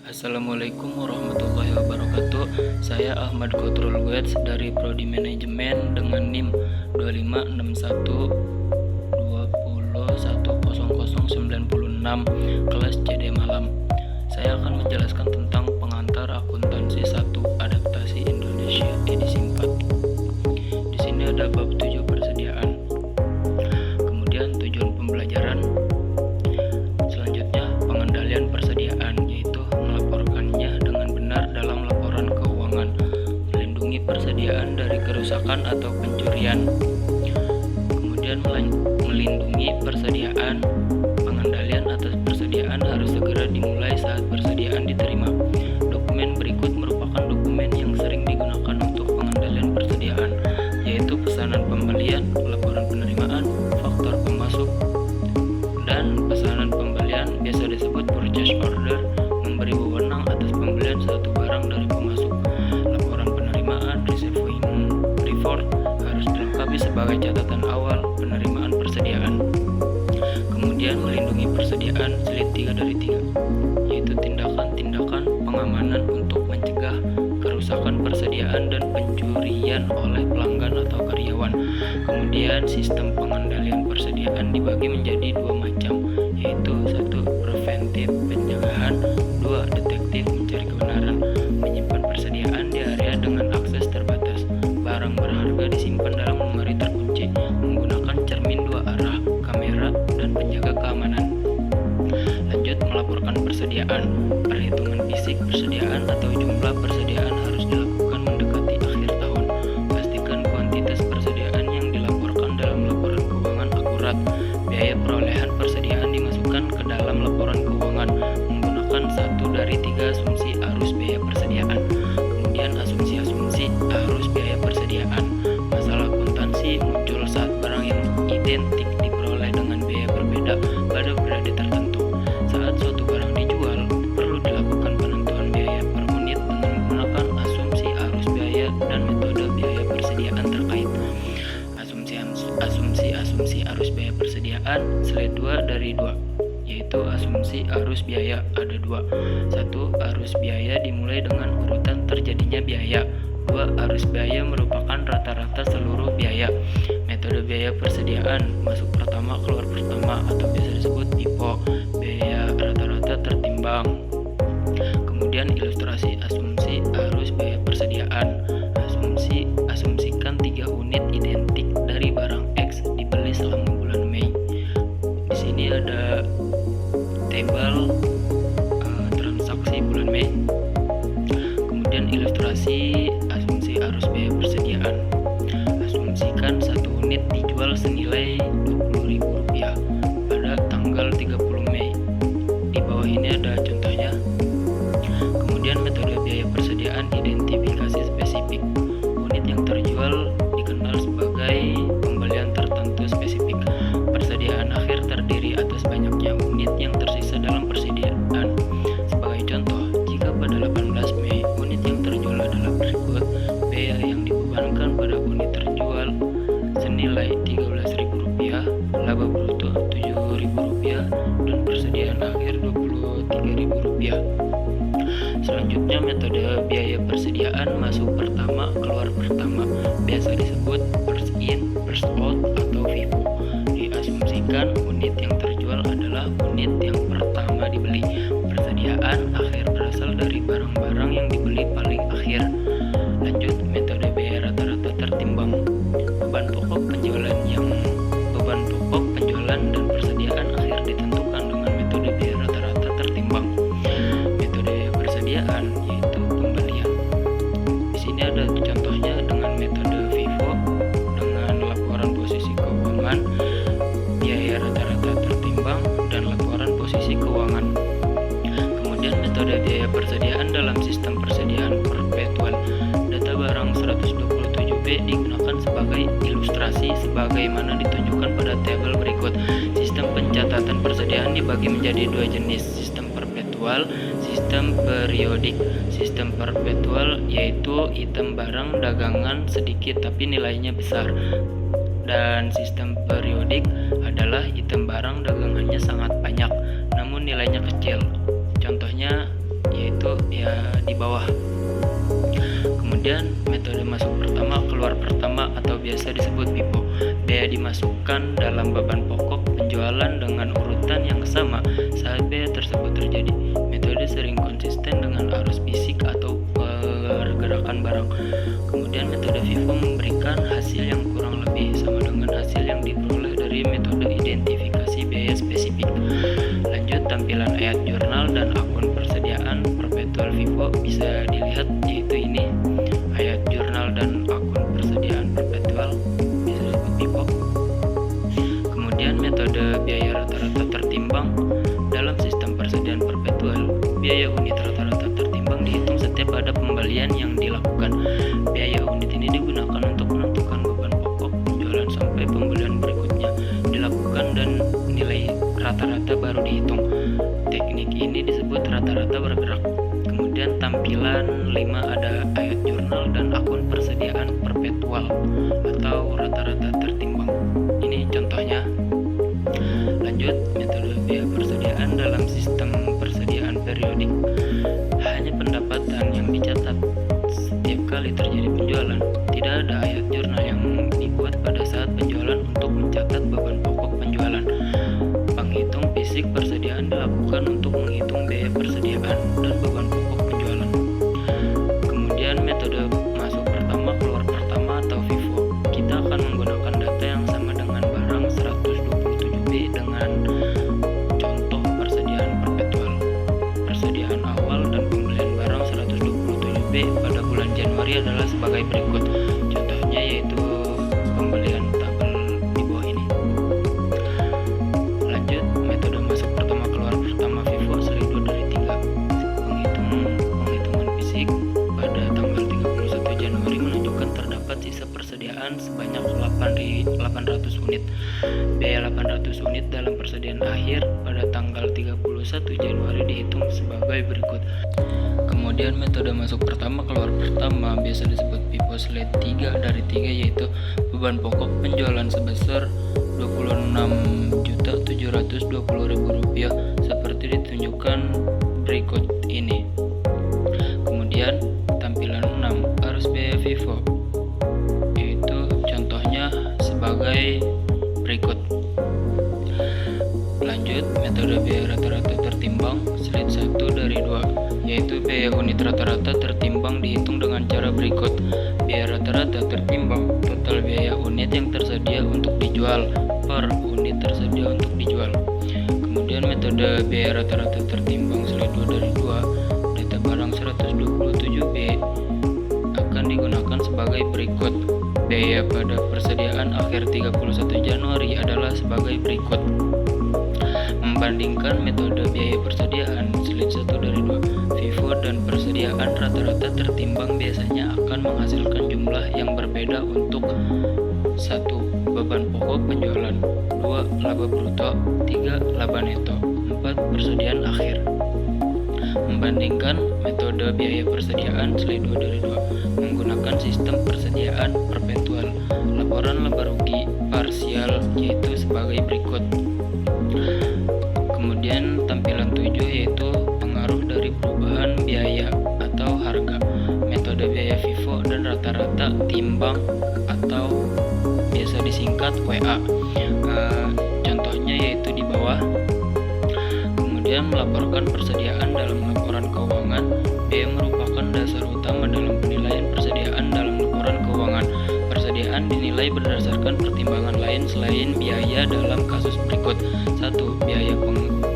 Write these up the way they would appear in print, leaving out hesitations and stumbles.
Assalamualaikum warahmatullahi wabarakatuh. Saya Ahmad Kotrul Wets dari Prodi Manajemen dengan NIM 2561201096 kelas CD Malam. Saya akan menjelaskan tentang pengantar akuntansi 1 adaptasi Indonesia edisi 4. Di sini ada bab 7 persediaan. Kemudian tujuan pembelajaran. Selanjutnya pengendalian persediaan, yaitu melaporkannya dengan benar dalam laporan keuangan, melindungi persediaan dari kerusakan atau pencurian. Kemudian melindungi persediaan, pengendalian atas persediaan harus segera dimulai saat persediaan diterima. Dokumen berikut merupakan dokumen yang sering digunakan untuk pengendalian persediaan, yaitu pesanan pembelian, laporan penerimaan, faktor pemasok, dan pesanan pembelian biasa disebut purchase order, memberi wewenang atas pembelian suatu barang dari pemasok. Laporan penerimaan, receiving report, harus dilengkapi sebagai catatan awal penerimaan persediaan. Kemudian melindungi persediaan slide 3 dari 3, yaitu tindakan-tindakan pengamanan untuk mencegah kerusakan persediaan dan pencurian oleh pelanggan atau karyawan. Kemudian sistem pengendalian persediaan dibagi menjadi dua macam, yaitu 1. Preventif pencegahan, 2. Detektif mencari kebenaran. Menyimpan persediaan di area dengan akses terbatas. Barang berharga disimpan dalam lemari terkunci menggunakan cermin dua arah, kamera, dan penjaga keamanan. Lanjut, melaporkan persediaan. Perhitungan fisik persediaan atau jumlah persediaan harus dilakukan mendekati akhir tahun. Pastikan kuantitas persediaan yang dilaporkan dalam laporan keuangan akurat. Biaya perolehan persediaan dimasukkan ke dalam laporan keuangan menggunakan 1 dari 3 asumsi arus biaya persediaan. Kemudian asumsi-asumsi arus biaya persediaan. Masalah akuntansi muncul saat barang yang identik diperoleh dengan biaya berbeda pada periode tertentu. Saat suatu barang dijual, perlu dilakukan penentuan biaya per unit dengan menggunakan asumsi arus biaya dan metode biaya persediaan terkait. Asumsi arus biaya persediaan slide 2 dari 2, yaitu asumsi arus biaya ada 2. 1. Arus biaya dimulai dengan urutan terjadinya biaya. 2. Arus biaya merupakan rata-rata seluruh biaya. Metode biaya persediaan masuk pertama keluar pertama atau biasa disebut PIPO, biaya rata-rata tertimbang. Kemudian ilustrasi asumsi arus biaya persediaan. Asumsikan 3 unit identik dari barang X dibeli selama bulan Mei. Di sini ada tabel transaksi bulan Mei. Kemudian ilustrasi asumsi arus biaya persediaan. Asumsikan 1 unit dijual senilai Rp20.000 pada tanggal 30 Mei. Di bawah ini ada contohnya. Kemudian metode biaya persediaan identifikasi spesifik. Unit yang terjual dikenal sebagai pembelian tertentu spesifik. Persediaan akhir terdiri atas banyaknya unit yang tersisa dalam persediaan. Sebagai contoh, jika pada 18 Mei unit yang terjual adalah berikut: biaya yang dibebankan pada unit terjual senilai Rp13.000, laba bruto Rp7.000, dan persediaan akhir Rp23.000. Selanjutnya metode biaya persediaan masuk pertama keluar pertama, biasa disebut first in first out atau FIFO. Diasumsikan unit yang terjual adalah unit yang pertama dibeli. Persediaan akhir berasal dari barang-barang yang dibeli paling akhir. Lanjut, metode biaya rata-rata tertimbang. Beban pokok penjualan dan persediaan akhir ditentukan dengan metode biaya rata-rata tertimbang. Metode persediaan yaitu pembelian. Di sini ada contohnya dengan metode FIFO dengan laporan posisi keuangan, biaya rata-rata tertimbang, dan laporan posisi keuangan. Kemudian metode biaya persediaan dalam sistem persediaan perpetual. Data barang 127B digunakan sebagai ilustrasi sebagaimana ditunjukkan pada tabel berikut. Sistem pencatatan persediaan dibagi menjadi 2 jenis, sistem perpetual, sistem periodik. Sistem perpetual yaitu item barang dagangan sedikit tapi nilainya besar, dan sistem periodik adalah item barang dagangannya sangat banyak namun nilainya kecil. Contohnya yaitu bawah. Kemudian metode masuk pertama keluar pertama atau biasa disebut FIFO. Biaya dimasukkan dalam beban pokok penjualan dengan urutan yang sama saat biaya tersebut terjadi. Metode sering konsisten dengan arus fisik atau pergerakan barang. Kemudian metode FIFO memberikan hasil yang kurang lebih sama dengan hasil yang diperoleh dari metode identifikasi biaya spesifik. Lanjut, tampilan ayat jurnal dan akun persediaan perpetual FIFO bisa dilihat, yaitu ini ayat jurnal dan akun persediaan perpetual bisa disebut FIFO. Kemudian metode biaya rata-rata tertimbang. Dalam sistem persediaan perpetual, biaya unit rata-rata tertimbang dihitung setiap ada pembelian yang dilakukan. Biaya unit ini digunakan untuk menentukan beban pokok penjualan sampai pembelian berikutnya dilakukan dan nilai rata-rata baru dihitung. Teknik ini disebut rata-rata bergerak. Kemudian tampilan 5 ada ayat jurnal dan akun persediaan perpetual atau rata-rata tertimbang. Ini contohnya. Lanjut, metode biaya persediaan dalam sistem persediaan periodik. Hanya pendapatan yang dicatat setiap kali terjadi penjualan. Tidak ada ayat jurnal yang dibuat pada saat penjualan untuk mencatat beban pokok penjualan. Penghitung fisik persediaan dilakukan untuk menghitung biaya persediaan dan beban pokok penjualan. Kemudian metode masuk pertama keluar pertama atau FIFO. Kita akan menggunakan data yang sama dengan barang 127B dengan contoh persediaan perpetual. Persediaan awal dan pembelian barang 127B pada bulan Januari adalah sebagai berikut. Contohnya yaitu pembelian tabel di bawah ini. Lanjut, metode masuk pertama keluar pertama FIFO seri 2 dari 3. Penghitungan fisik pada tanggal 31 Januari menunjukkan terdapat sisa persediaan sebanyak 800 unit. Biaya 800 unit dalam persediaan akhir pada tanggal 31 Januari dihitung sebagai berikut. Kemudian metode masuk pertama keluar pertama biasa disebut FIFO slide 3 dari 3, yaitu beban pokok penjualan sebesar Rp26.720.000 seperti ditunjukkan berikut ini. Kemudian tampilan 6 arus biaya FIFO, yaitu contohnya sebagai berikut. Lanjut, metode biaya rata-rata tertimbang slide 1 dari 2, yaitu biaya unit rata-rata tertimbang dihitung dengan cara berikut. Biaya rata-rata tertimbang total biaya unit yang tersedia untuk dijual per unit tersedia untuk dijual. Kemudian metode biaya rata-rata tertimbang slide 2 dari 2, data barang 127B akan digunakan sebagai berikut. Biaya pada persediaan akhir 31 Januari adalah sebagai berikut. Membandingkan metode biaya persediaan slide 1 dari 2, FIFO dan persediaan rata-rata tertimbang biasanya akan menghasilkan jumlah yang berbeda untuk 1. Beban pokok penjualan, 2. Laba bruto, 3. Laba neto, 4. Persediaan akhir. Membandingkan metode biaya persediaan slide 2 dari 2 menggunakan sistem persediaan perpetual. Laporan laba rugi parsial yaitu sebagai berikut. Kemudian tampilan 7 yaitu pengaruh dari perubahan biaya atau harga. Metode biaya FIFO dan rata-rata timbang atau biasa disingkat WA. Contohnya yaitu di bawah. Kemudian melaporkan persediaan dalam laporan keuangan. Biaya merupakan dasar utama dalam penilaian persediaan dalam laporan keuangan. Persediaan dinilai berdasarkan pertimbangan lain selain biaya dalam kasus berikut. 1. Biaya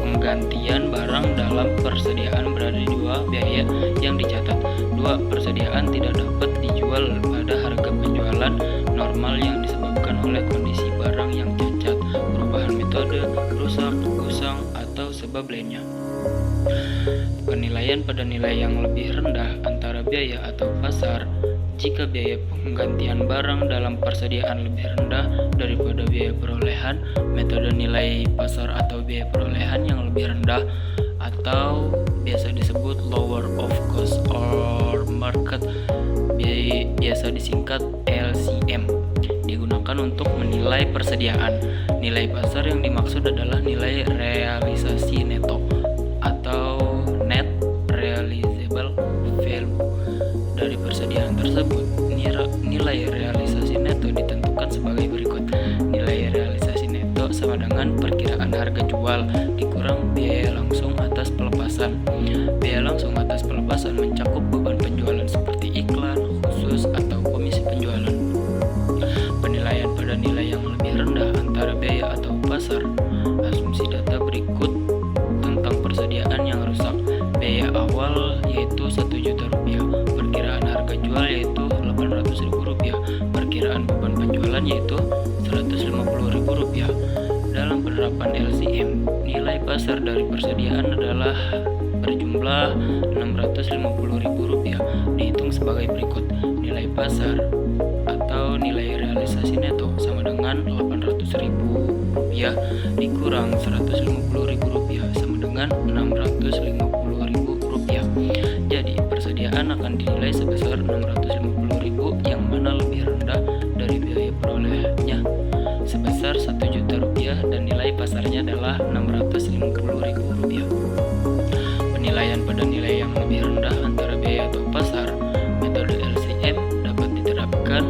penggantian barang dalam persediaan berada di 2 biaya yang dicatat. 2. Persediaan tidak dapat dijual pada harga penjualan normal yang disebabkan oleh kondisi barang yang cacat, perubahan metode, rusak, usang, atau sebab lainnya. Penilaian pada nilai yang lebih rendah antara biaya atau pasar. Jika biaya penggantian barang dalam persediaan lebih rendah daripada biaya perolehan, metode nilai pasar atau biaya perolehan yang lebih rendah atau biasa disebut lower of cost or market, biasa disingkat LCM, digunakan untuk menilai persediaan. Nilai pasar yang dimaksud adalah nilai realisasi neto atau net realizable value tersebut, nilai realisasi neto ditentukan sebagai berikut. Nilai realisasi neto sama dengan perkiraan harga jual dikurang biaya langsung atas pelepasan. Biaya langsung atas pelepasan mencakup beban penjualan seperti iklan, khusus, atau komisi penjualan. Penilaian pada nilai yang lebih rendah antara biaya atau pasar. Asumsi data berikut tentang persediaan yang rusak. Biaya awal yaitu Rp1.000.000, perkiraan harga jual yaitu Rp800.000, perkiraan beban penjualan yaitu Rp150.000. Dalam penerapan LCM, nilai pasar dari persediaan adalah berjumlah Rp650.000, dihitung sebagai berikut. Nilai pasar atau nilai realisasi neto sama dengan Rp800.000 dikurang Rp150.000 sama dengan Rp650.000. Jadi persediaan akan dinilai sebesar Rp650.000 yang mana lebih rendah dari biaya perolehnya sebesar Rp1.000.000 dan nilai pasarnya adalah Rp650.000. Penilaian pada nilai yang lebih rendah antara biaya atau pasar. Metode LCM dapat diterapkan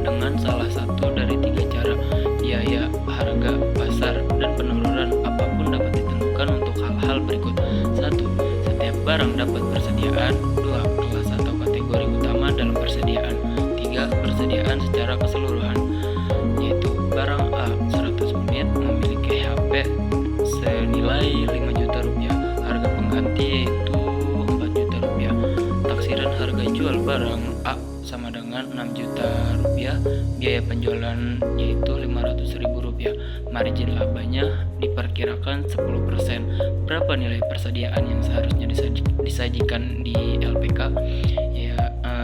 dengan salah satu dari 3 cara. Biaya, harga, pasar, dan penurunan apapun dapat ditentukan untuk hal-hal berikut. 1. Setiap barang dapat persediaan. 2. Kelas atau kategori utama dalam persediaan. 3. Persediaan secara keseluruhan, yaitu barang A 100 unit memiliki HP senilai Rp5.000.000, harga pengganti yaitu Rp4.000.000. Taksiran harga jual barang A sama dengan Rp6.000.000, biaya penjualan yaitu Rp500.000. Margin labanya diperkirakan 10%. Berapa nilai persediaan yang seharusnya disajikan di LPK?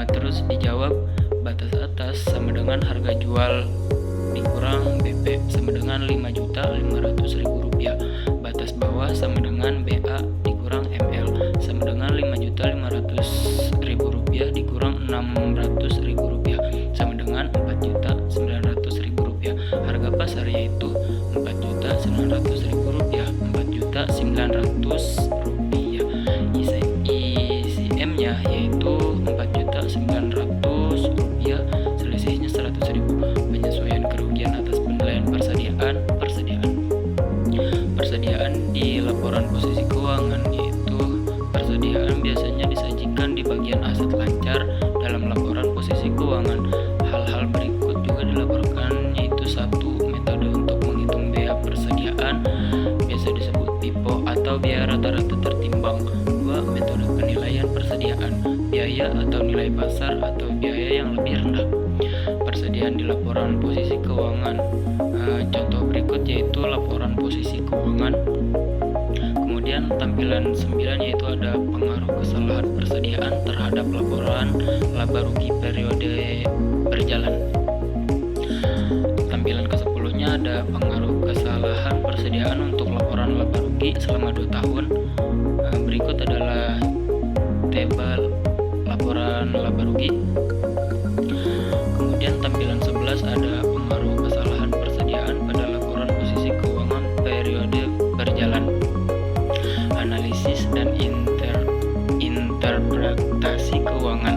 Terus dijawab, batas atas sama dengan harga jual dikurang BP sama dengan Rp5.500.000. Batas bawah sama dengan BA dikurang ML sama dengan Rp5.500.000 dikurang Rp600.000 sama dengan Rp4.900.000. Harga pasar yaitu Rp4.900.000, Rp4.900.000. ICM-nya yaitu Rp4.900.000, selisihnya Rp100.000. Penyesuaian kerugian atas penilaian persediaan di laporan posisi keuangan, yaitu persediaan biasanya disajikan di bagian aset lancar dalam laporan posisi keuangan. Hal-hal berikut juga dilaporkan, yaitu 1. Metode untuk menghitung biaya persediaan biasa disebut PIPO atau biaya rata-rata tertimbang. 2. Metode penilaian persediaan, biaya atau nilai pasar atau biaya yang lebih rendah. Persediaan di laporan posisi keuangan. Contoh berikut yaitu laporan posisi keuangan. Kemudian tampilan 9 yaitu ada pengaruh kesalahan persediaan terhadap laporan laba rugi periode berjalan. Tampilan ke-10-nya ada pengaruh kesalahan persediaan untuk laporan laba rugi selama 2 tahun. Berikut adalah tabel laporan laba rugi. Kemudian tampilan 11 ada pengaruh kesalahan persediaan pada laporan posisi keuangan periode berjalan. Analisis dan interpretasi keuangan,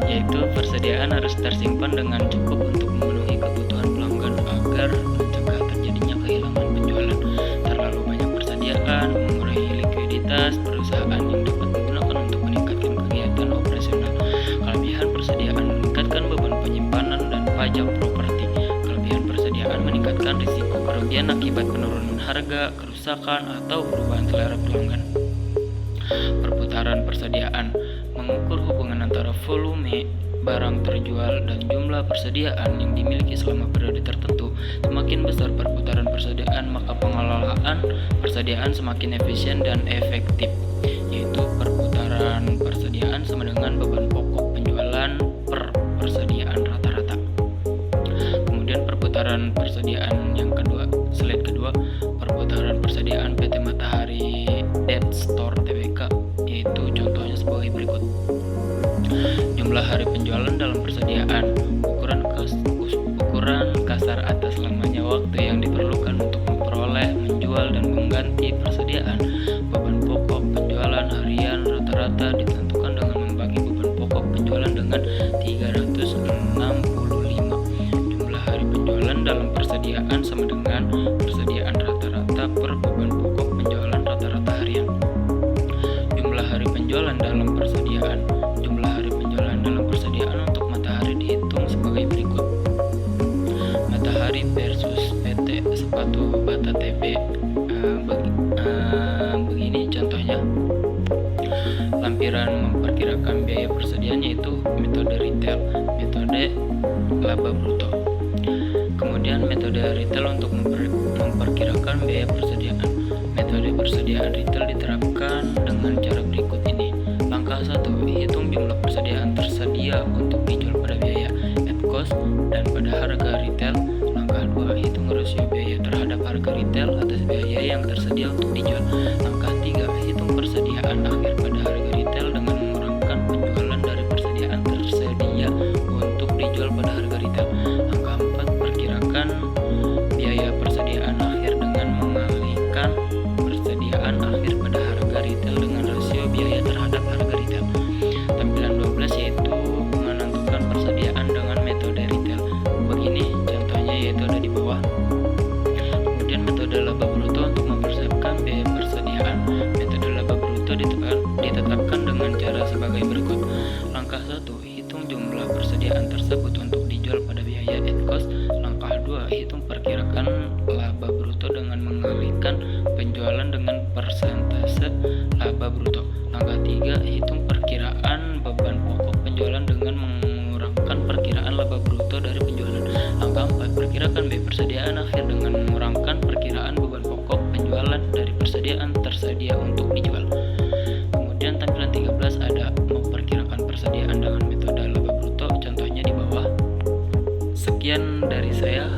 yaitu persediaan harus tersimpan dengan cukup untuk memenuhi kebutuhan pelanggan agar mencegah terjadinya kehilangan penjualan. Terlalu banyak persediaan mengurangi likuiditas perusahaan yang dapat digunakan untuk meningkatkan kegiatan operasional. Kelebihan persediaan meningkatkan beban penyimpanan dan pajak properti. Kelebihan persediaan meningkatkan risiko kerugian akibat penurunan harga, kerusakan, atau perubahan selera pelanggan. Perputaran persediaan mengukur hubungan antara volume barang terjual dan jumlah persediaan yang dimiliki selama periode tertentu. Semakin besar perputaran persediaan, maka pengelolaan persediaan semakin efisien dan efektif, yaitu perputaran persediaan sama dengan beban pokok penjualan per persediaan rata-rata. Kemudian perputaran persediaan yang kedua, slide kedua, perputaran persediaan PT Matahari Debt Store Tbk, yaitu contohnya sebagai berikut. Jumlah hari penjualan dalam persediaan, ukuran kasar atas lamanya waktu yang diperlukan untuk memperoleh, menjual, dan mengganti persediaan. Beban pokok penjualan harian rata-rata ditentukan dengan membagi beban pokok penjualan dengan 3 penjualan dalam persediaan. Jumlah hari penjualan dalam persediaan untuk matahari dihitung sebagai berikut. Matahari versus PT sepatu bata TB. Begini contohnya. Lampiran memperkirakan biaya persediaan yaitu metode retail, metode laba bruto. Kemudian metode retail untuk memperkirakan biaya persediaan. Metode persediaan retail diterapkan dengan cara berikut ini. Langkah 1, hitung jumlah persediaan tersedia untuk dijual pada biaya at cost dan pada harga retail. Langkah 2, hitung rasio biaya terhadap harga retail atas biaya yang tersedia untuk dijual. Langkah 3, hitung persediaan akhir pada harga retail dengan mengurangkan penjualan dari persediaan tersedia untuk dijual pada harga retail. Langkah 4, perkirakan biaya persediaan akhir dengan mengalihkan persediaan akhir pada harga retail dengan rasio biaya terhadap harga retail. Tampilan 12 yaitu menentukan persediaan dengan metode retail. Begini contohnya yaitu ada di bawah. Kemudian metode laba bruto untuk mempersiapkan biaya persediaan. Metode laba bruto ditetapkan dengan cara sebagai berikut. Langkah 1, hitung jumlah persediaan tersebut untuk dijual pada biaya at cost. Langkah 2, hitung perkirakan laba bruto dengan mengalihkan penjualan dengan persentase laba bruto. Langkah 3, hitung perkiraan beban pokok penjualan dengan mengurangkan perkiraan laba bruto dari penjualan. Langkah 4, perkirakan biaya persediaan akhir dengan mengurangkan perkiraan beban pokok penjualan dari persediaan tersedia untuk dijual. Kemudian tampilan 13 ada memperkirakan persediaan dengan metode laba bruto, contohnya di bawah. Sekian dari saya.